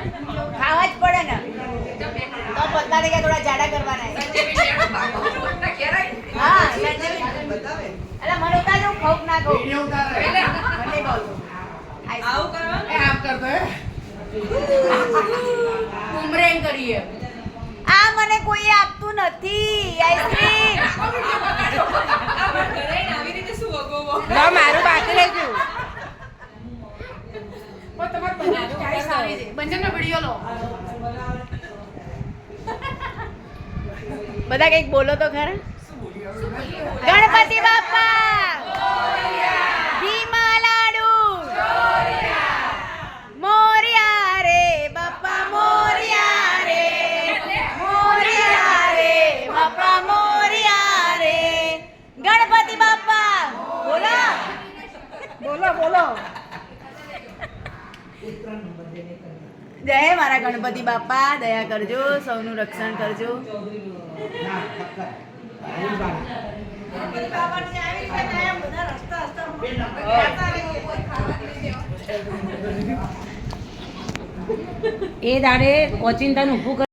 ખાવા જ પડે ને તો પતલા થઈ ગયા થોડા જાડા કરવાના હા એટલે મને ઉતાર દઉં ખાઉં ના ખાઉં મને બોલ આવું કરો આમ કરતો ઉમરેંગ કરીએ આ મને કોઈ આપતું નથી આઈસ્ક્રીમ ના મારું બાકી રહી ગયું બધા કઈક બોલો તો ખરા ગણપતિ બાપા ઘીમાં લાડુ મોરિયા રે બાપા મોરિયા રે મોરિયા રે બાપા મોરિયા રે ગણપતિ બાપા બોલો બોલો બોલો જય મારા ગણપતિ બાપા દયા કરજો સૌનું રક્ષણ કરજો એ દાડે ઓચિંતાનું ઊભું